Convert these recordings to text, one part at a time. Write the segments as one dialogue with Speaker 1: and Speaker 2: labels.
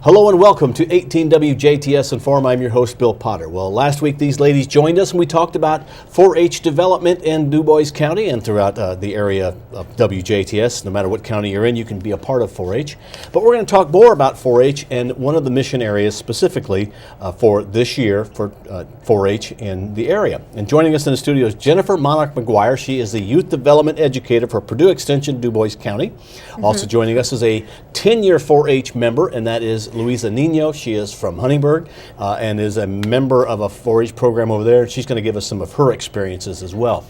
Speaker 1: Hello and welcome to 18WJTS in.form. I'm your host, Bill Potter. Well, last week these ladies joined us and we talked about 4-H development in Du Bois County and throughout the area of WJTS. No matter what county you're in, you can be a part of 4-H. But we're going to talk more about 4-H and one of the mission areas specifically for this year for 4-H in the area. And joining us in the studio is Jennifer Monarch-McGuire. She is the Youth Development Educator for Purdue Extension, Du Bois County. Also joining us is a 10-year 4-H member, and that is Louisa Nino. She is from Huntingburg and is a member of a 4-H program over there. She's going to give us some of her experiences as well.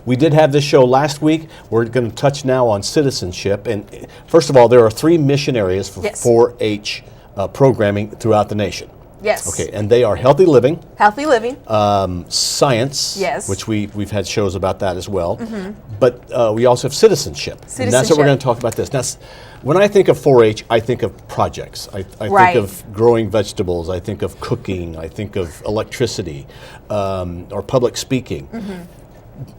Speaker 1: We did have this show last week. We're going to touch now on citizenship. And first of all, there are 3 mission areas for 4-H programming throughout the nation.
Speaker 2: Yes.
Speaker 1: Okay, and they are healthy living.
Speaker 2: Healthy living.
Speaker 1: Science.
Speaker 2: Yes.
Speaker 1: Which we've had shows about that as well. But we also have citizenship. And that's what we're going to talk about this. Now, when I think of 4-H, I think of projects. I think of growing vegetables. I think of cooking. I think of electricity or public speaking.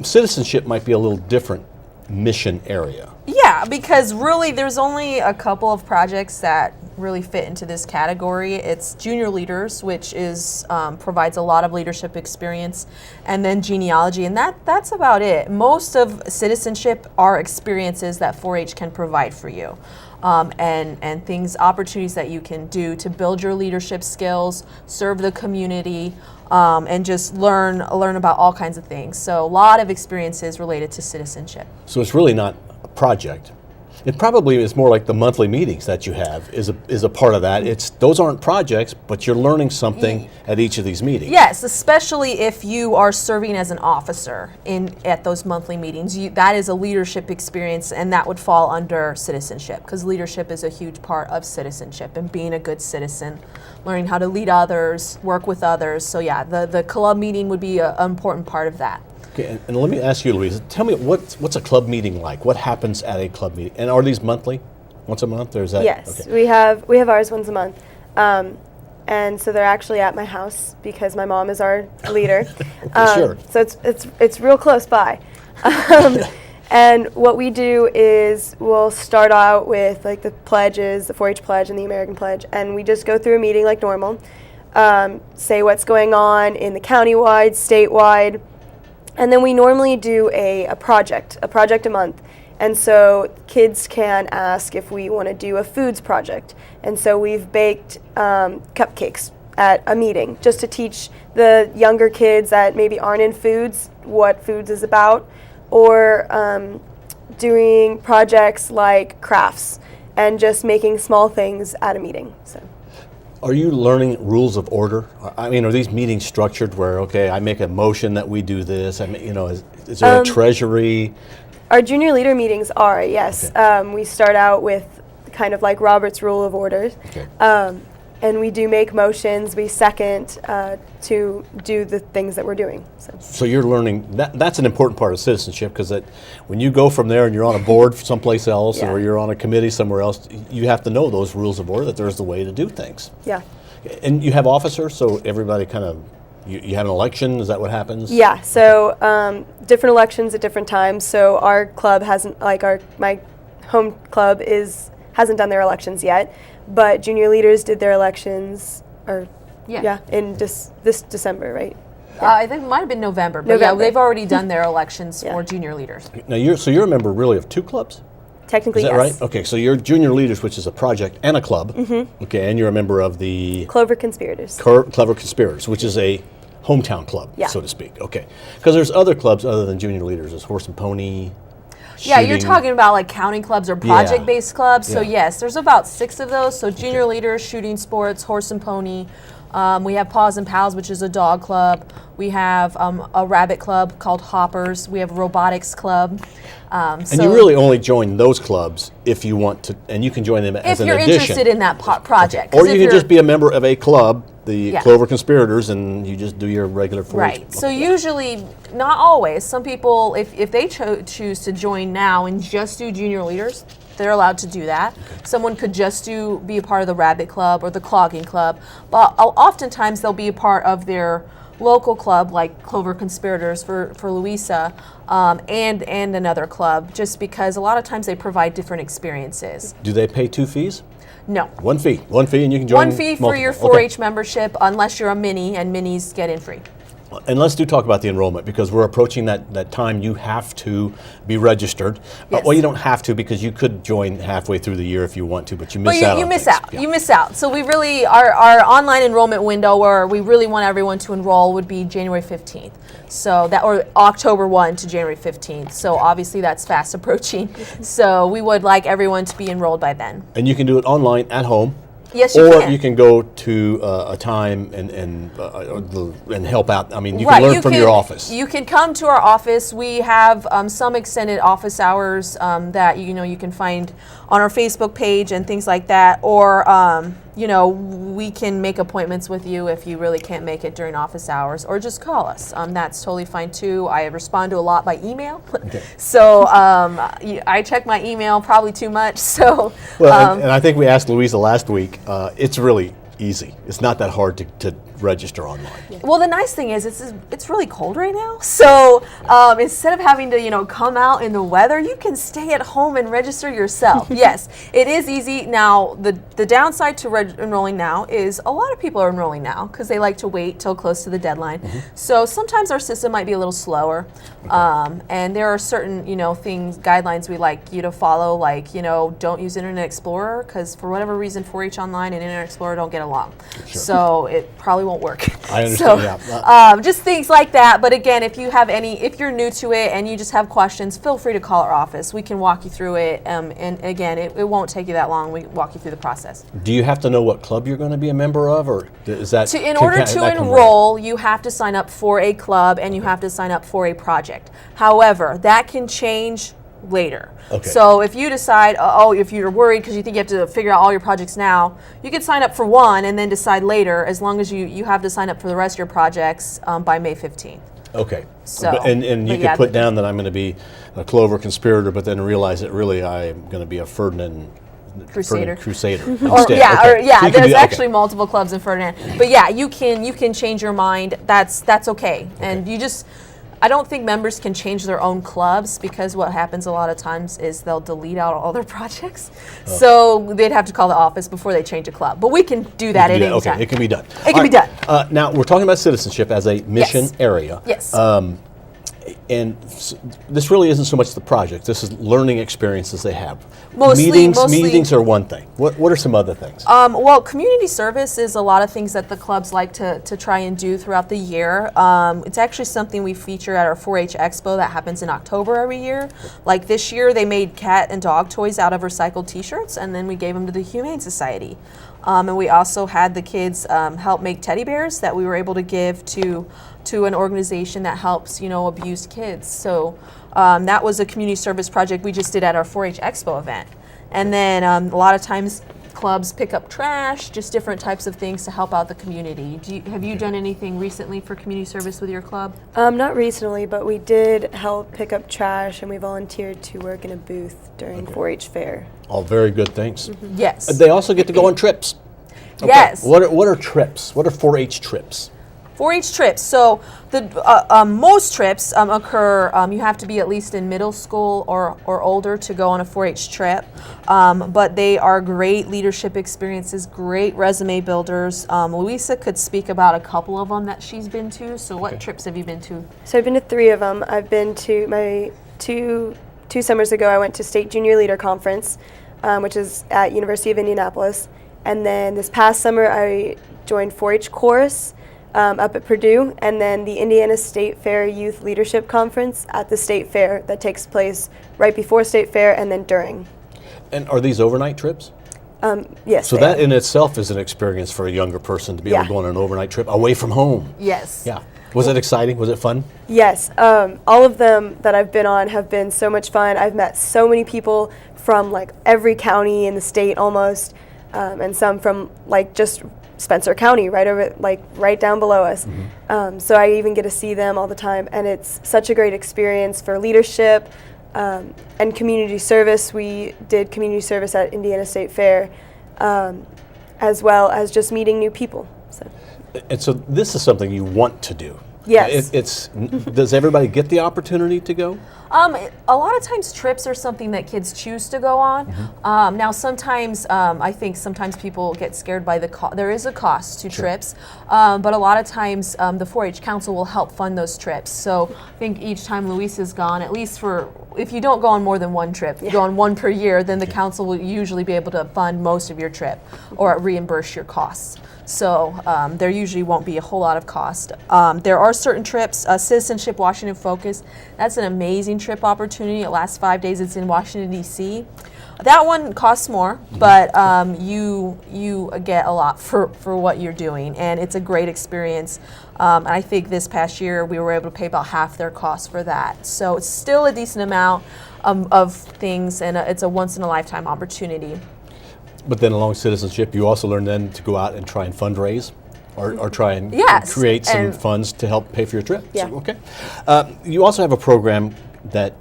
Speaker 1: Citizenship might be a little different mission area.
Speaker 2: Yeah, because really there's only a couple of projects that really fit into this category. It's junior leaders, which is provides a lot of leadership experience, and then genealogy, and that's about it. Most of citizenship are experiences that 4-H can provide for you. And things, opportunities that you can do to build your leadership skills, serve the community, and just learn about all kinds of things. So a lot of experiences related to citizenship.
Speaker 1: So it's really not a project. It probably is more like the monthly meetings that you have is a part of that. Those aren't projects, but you're learning something at each of these meetings.
Speaker 2: Yes, especially if you are serving as an officer at those monthly meetings. That is a leadership experience, and that would fall under citizenship, because leadership is a huge part of citizenship and being a good citizen, learning how to lead others, work with others. So yeah, the club meeting would be an important part of that.
Speaker 1: Okay, and let me ask you, Louisa, tell me what's a club meeting like? What happens at a club meeting? And are these monthly? Once a month, or is that?
Speaker 3: Yes,
Speaker 1: okay.
Speaker 3: we have ours once a month. And so they're actually at my house because my mom is our leader.
Speaker 1: Sure.
Speaker 3: So it's real close by. And what we do is we'll start out with like the pledges, the 4-H pledge and the American pledge, and we just go through a meeting like normal, say what's going on in the countywide, statewide, and then we normally do a project a month. And so kids can ask if we want to do a foods project. And so we've baked cupcakes at a meeting just to teach the younger kids that maybe aren't in foods what foods is about, or doing projects like crafts and just making small things at a meeting. So.
Speaker 1: Are you learning rules of order? I mean, are these meetings structured where, okay, I make a motion that we do this? I mean, is there a treasury?
Speaker 3: Our junior leader meetings are, yes.
Speaker 1: Okay.
Speaker 3: We start out with kind of like Robert's Rule of Order. Okay. And we do make motions. We second to do the things that we're doing. So
Speaker 1: you're learning, that's an important part of citizenship, because when you go from there and you're on a board someplace else or you're on a committee somewhere else, you have to know those rules of order, that there's the way to do things.
Speaker 3: Yeah.
Speaker 1: And you have officers, so everybody kind of, you have an election, is that what happens?
Speaker 3: Yeah, so different elections at different times. So our club hasn't, like my home club hasn't done their elections yet, but junior leaders did their elections, in this December, right? Yeah.
Speaker 2: I think it might have been November, but yeah, they've already done their elections for junior leaders.
Speaker 1: Now you're a member really of 2 clubs?
Speaker 3: Technically,
Speaker 1: yes. Is that right? Okay, so you're junior leaders, which is a project and a club. Okay, and you're a member of the
Speaker 3: Clover Conspirators.
Speaker 1: Clover Conspirators, which is a hometown club, so to speak. Okay, because there's other clubs other than junior leaders. There's horse and pony.
Speaker 2: Yeah, you're talking about like county clubs or project-based clubs. So yes, there's about 6 of those. So junior leaders, shooting sports, horse and pony. We have Paws and Pals, which is a dog club. We have a rabbit club called Hoppers. We have a robotics club.
Speaker 1: And you really only join those clubs if you want to, and you can join them as an addition.
Speaker 2: If you're interested in that project.
Speaker 1: Or you can just be a member of a club, the Clover Conspirators, and you just do your regular 4-H.
Speaker 2: Right. So usually, not always, some people, if they choose to join now and just do junior leaders, they're allowed to do that. Okay. Someone could just be a part of the rabbit club or the clogging club, but oftentimes they'll be a part of their local club like Clover Conspirators for Louisa, and another club, just because a lot of times they provide different experiences.
Speaker 1: Do they pay 2 fees?
Speaker 2: No.
Speaker 1: One fee, and you can join.
Speaker 2: One fee for your
Speaker 1: multiple.
Speaker 2: 4-H membership, unless you're a mini, and minis get in free.
Speaker 1: And let's talk about the enrollment, because we're approaching that time you have to be registered.
Speaker 2: Yes.
Speaker 1: Well, you don't have to, because you could join halfway through the year if you want to, but you miss out.
Speaker 2: You
Speaker 1: on
Speaker 2: miss
Speaker 1: things.
Speaker 2: out.
Speaker 1: Yeah.
Speaker 2: You miss out. So we really, our online enrollment window where we really want everyone to enroll would be January 15th. So that, or October 1 to January 15th. So obviously that's fast approaching. So we would like everyone to be enrolled by then.
Speaker 1: And you can do it online at home.
Speaker 2: Yes, you
Speaker 1: or
Speaker 2: can.
Speaker 1: you can go to a time and help out. I mean, you
Speaker 2: Right,
Speaker 1: can learn from your office.
Speaker 2: You can come to our office. We have some extended office hours that you can find on our Facebook page and things like that. Or we can make appointments with you if you really can't make it during office hours, or just call us. That's totally fine too. I respond to a lot by email,
Speaker 1: Okay.
Speaker 2: so I check my email probably too much. So
Speaker 1: Well, and I think we asked Louisa last week. It's really easy. It's not that hard to register online.
Speaker 2: Well, the nice thing is it's really cold right now. So instead of having to come out in the weather, you can stay at home and register yourself. Yes, it is easy. Now the downside to enrolling now is a lot of people are enrolling now because they like to wait till close to the deadline. Mm-hmm. So sometimes our system might be a little slower, and there are certain guidelines we like you to follow, like don't use Internet Explorer because for whatever reason 4-H Online and Internet Explorer don't get along. Sure. So it probably won't work.
Speaker 1: I understand.
Speaker 2: Just things like that. But again, if you're new to it and you just have questions, feel free to call our office. We can walk you through it. And again, it won't take you that long. We walk you through the process.
Speaker 1: Do you have to know what club you're going to be a member of, or is that
Speaker 2: in order to enroll? You have to sign up for a club and you have to sign up for a project. However, that can change later.
Speaker 1: Okay.
Speaker 2: So if you decide, if you're worried because you think you have to figure out all your projects now, you can sign up for one and then decide later, as long as you have to sign up for the rest of your projects by May 15th.
Speaker 1: Okay.
Speaker 2: So,
Speaker 1: and you could put down that I'm going to be a Clover conspirator, but then realize that really I'm going to be a Ferdinand
Speaker 2: Crusader.
Speaker 1: Instead.
Speaker 2: There's actually multiple clubs in Ferdinand. But yeah, you can change your mind. That's okay. And I don't think members can change their own clubs, because what happens a lot of times is they'll delete out all their projects. Oh. So they'd have to call the office before they change a club. But we can do that at any time.
Speaker 1: Okay, it can be done.
Speaker 2: It can be done.
Speaker 1: Now, we're talking about citizenship as a mission area.
Speaker 2: Yes.
Speaker 1: And this really isn't so much the project. This is learning experiences they have.
Speaker 2: Mostly,
Speaker 1: meetings are one thing. What are some other things?
Speaker 2: Well, community service is a lot of things that the clubs like to try and do throughout the year. It's actually something we feature at our 4-H Expo that happens in October every year. Like this year, they made cat and dog toys out of recycled T-shirts, and then we gave them to the Humane Society. And we also had the kids help make teddy bears that we were able to give to an organization that helps, abused kids. So that was a community service project we just did at our 4-H Expo event. And then a lot of times clubs pick up trash, just different types of things to help out the community. Have you done anything recently for community service with your club?
Speaker 3: Not recently, but we did help pick up trash, and we volunteered to work in a booth during 4-H fair.
Speaker 1: All very good things.
Speaker 2: Mm-hmm. Yes.
Speaker 1: They also get to go on trips. Okay.
Speaker 2: Yes.
Speaker 1: What are trips? What are 4-H trips?
Speaker 2: 4-H trips. So the most trips occur. You have to be at least in middle school or older to go on a 4-H trip. But they are great leadership experiences, great resume builders. Louisa could speak about a couple of them that she's been to. So what trips have you been to?
Speaker 3: So I've been to 3 of them. I've been to my two summers ago. I went to State Junior Leader Conference, which is at University of Indianapolis. And then this past summer, I joined 4-H Chorus up at Purdue, and then the Indiana State Fair Youth Leadership Conference at the State Fair that takes place right before State Fair and then during.
Speaker 1: And are these overnight trips?
Speaker 3: Yes.
Speaker 1: So that in itself is an experience for a younger person to be able to go on an overnight trip away from home.
Speaker 2: Yes.
Speaker 1: Yeah. Was it exciting? Was it fun?
Speaker 3: Yes. All of them that I've been on have been so much fun. I've met so many people from like every county in the state almost, and some from like just Spencer County, right down below us. Mm-hmm. So I even get to see them all the time, and it's such a great experience for leadership and community service. We did community service at Indiana State Fair, as well as just meeting new people.
Speaker 1: And so this is something you want to do.
Speaker 3: Yes.
Speaker 1: Does everybody get the opportunity to go?
Speaker 2: A lot of times trips are something that kids choose to go on. Now sometimes, I think sometimes people get scared by the cost. There is a cost to trips, but a lot of times the 4-H Council will help fund those trips. So I think each time Louisa's gone, at least if you don't go on more than one trip, you go on one per year, then the council will usually be able to fund most of your trip or reimburse your costs. So there usually won't be a whole lot of cost. There are certain trips, Citizenship Washington Focus, that's an amazing trip opportunity. It lasts 5 days. It's in Washington, D.C. That one costs more, but you get a lot for what you're doing, and it's a great experience. I think this past year we were able to pay about half their cost for that. So it's still a decent amount of things, and it's a once-in-a-lifetime opportunity.
Speaker 1: But then along citizenship, you also learn then to go out and try and fundraise or try and create some funds to help pay for your trip.
Speaker 3: Yeah.
Speaker 1: So, okay. You also have a program that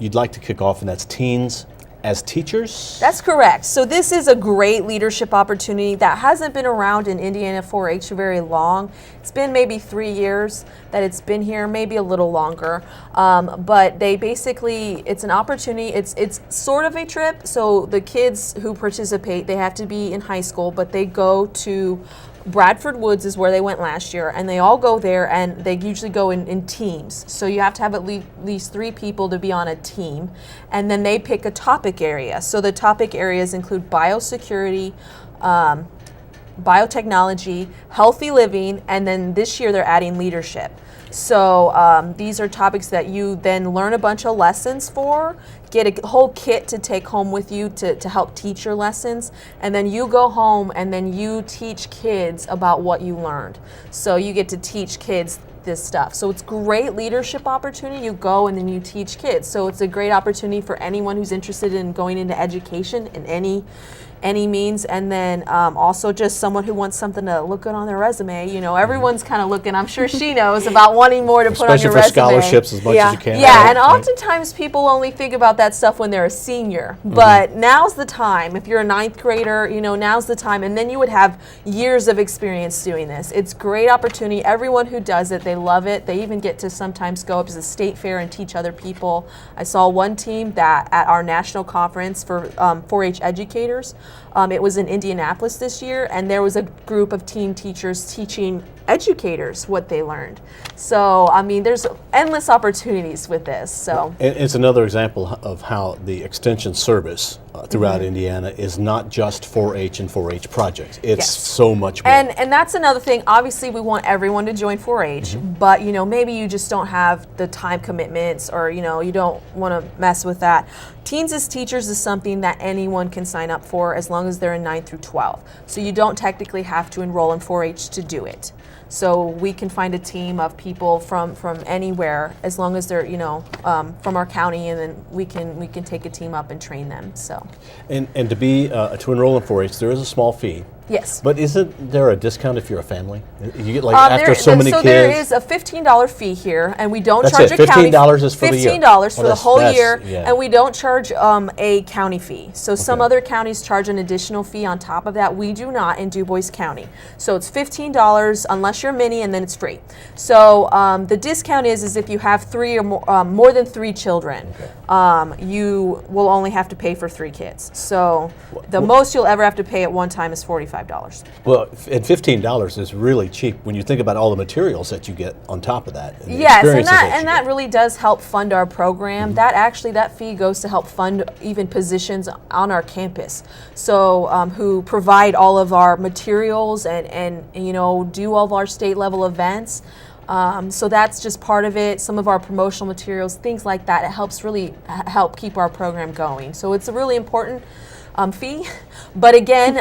Speaker 1: you'd like to kick off, and that's Teens as Teachers?
Speaker 2: That's correct. So this is a great leadership opportunity that hasn't been around in Indiana 4-H very long. It's been maybe 3 years that it's been here, maybe a little longer. But they basically, it's an opportunity. It's sort of a trip. So the kids who participate, they have to be in high school, but they go to Bradford Woods is where they went last year, and they all go there, and they usually go in teams. So you have to have at least 3 people to be on a team, and then they pick a topic area. So the topic areas include biosecurity, biotechnology, healthy living, and then this year they're adding leadership. So these are topics that you then learn a bunch of lessons for, get a whole kit to take home with you to help teach your lessons, and then you go home and then you teach kids about what you learned. So you get to teach kids this stuff. So it's great leadership opportunity. You go and then you teach kids. So it's a great opportunity for anyone who's interested in going into education in any means, and then also just someone who wants something to look good on their resume. You know, everyone's kind of looking, I'm sure she knows, about wanting more to put on your resume.
Speaker 1: Especially for scholarships as much as you can.
Speaker 2: Yeah, and oftentimes people only think about that stuff when they're a senior, but now's the time. If you're a 9th grader, you know, now's the time, and then you would have years of experience doing this. It's a great opportunity. Everyone who does it, they love it. They even get to sometimes go up to the state fair and teach other people. I saw one team that at our national conference for 4-H educators, it was in Indianapolis this year, and there was a group of teen teachers teaching educators what they learned. So, I mean, there's endless opportunities with this. So,
Speaker 1: it's another example of how the extension service throughout Indiana is not just 4-H and 4-H projects. It's so much more.
Speaker 2: And that's another thing. Obviously, we want everyone to join 4-H, but you know, maybe you just don't have the time commitments, or you know, you don't want to mess with that. Teens as Teachers is something that anyone can sign up for as long as they're in 9 through 12. So you don't technically have to enroll in 4-H to do it. So we can find a team of people from anywhere, as long as they're, you know, from our county, and then we can take a team up and train them. So.
Speaker 1: And to enroll in 4-H, there is a small fee.
Speaker 2: Yes.
Speaker 1: But isn't there a discount if you're a family? You get like after so many kids.
Speaker 2: So there is a $15 fee here, and we don't
Speaker 1: That's
Speaker 2: charge
Speaker 1: it.
Speaker 2: a county.
Speaker 1: $15 is for the year.
Speaker 2: $15 for the whole year,
Speaker 1: yeah.
Speaker 2: and we don't charge a county fee. So some other counties charge an additional fee on top of that. We do not in Du Bois County. So it's $15 unless you're mini, and then it's free. So the discount is if you have 3 or more than 3 children, you will only have to pay for 3 kids. So the most you'll ever have to pay at one time is $45.
Speaker 1: Well, and $15 is really cheap when you think about all the materials that you get on top of that. And
Speaker 2: yes, and that really does help fund our program. That fee goes to help fund even positions on our campus. So who provide all of our materials and you know, do all of our state level events. So that's just part of it. Some of our promotional materials, things like that. It helps really help keep our program going. So it's a really important fee, but again,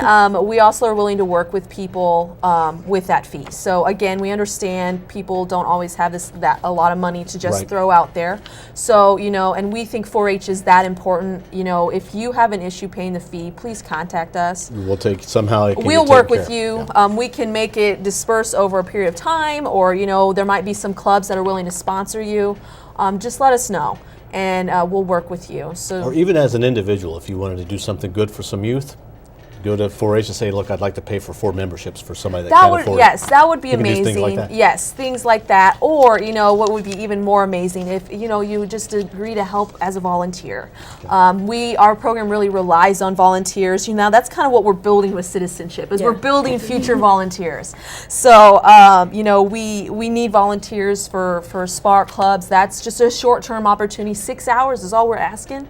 Speaker 2: we also are willing to work with people with that fee. So again, we understand people don't always have a lot of money to just throw out there. So you know, and we think 4-H is that important. You know, if you have an issue paying the fee, please contact us.
Speaker 1: We'll take somehow.
Speaker 2: We'll work with you. Yeah. We can make it disperse over a period of time, or you know, there might be some clubs that are willing to sponsor you. Just let us know, and we'll work with you. So,
Speaker 1: or even as an individual, if you wanted to do something good for some youth, Go to 4-H and say, look, I'd like to pay for 4 memberships for somebody that
Speaker 2: That
Speaker 1: can't
Speaker 2: would,
Speaker 1: afford
Speaker 2: yes,
Speaker 1: it.
Speaker 2: that would be
Speaker 1: You can do
Speaker 2: amazing.
Speaker 1: things like that?
Speaker 2: Yes, things like that. Or, what would be even more amazing if, you would just agree to help as a volunteer. Our program really relies on volunteers. That's kind of what we're building with citizenship, is we're building future volunteers. So, we need volunteers for Spark clubs. That's just a short-term opportunity. 6 hours is all we're asking.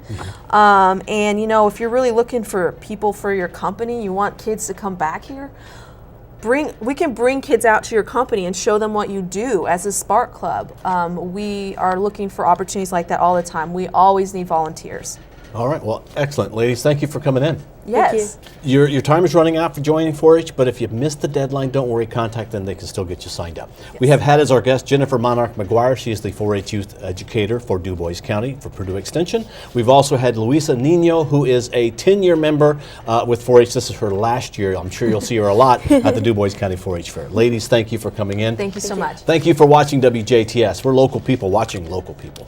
Speaker 2: And, if you're really looking for people for your company, you want kids to come back here, we can bring kids out to your company and show them what you do as a Spark Club. We are looking for opportunities like that all the time. We always need volunteers.
Speaker 1: All right, well, excellent. Ladies, thank you for coming in.
Speaker 2: Yes.
Speaker 1: Your time is running out for joining 4-H, but if you've missed the deadline, don't worry, contact them. They can still get you signed up.
Speaker 2: Yes.
Speaker 1: We have had as our guest Jennifer Monarch-McGuire. She is the 4-H youth educator for Du Bois County for Purdue Extension. We've also had Louisa Nino, who is a 10-year member with 4-H. This is her last year. I'm sure you'll see her a lot at the Du Bois County 4-H Fair. Ladies, thank you for coming in.
Speaker 2: Thank you so much.
Speaker 1: Thank you for watching WJTS. We're local people watching local people.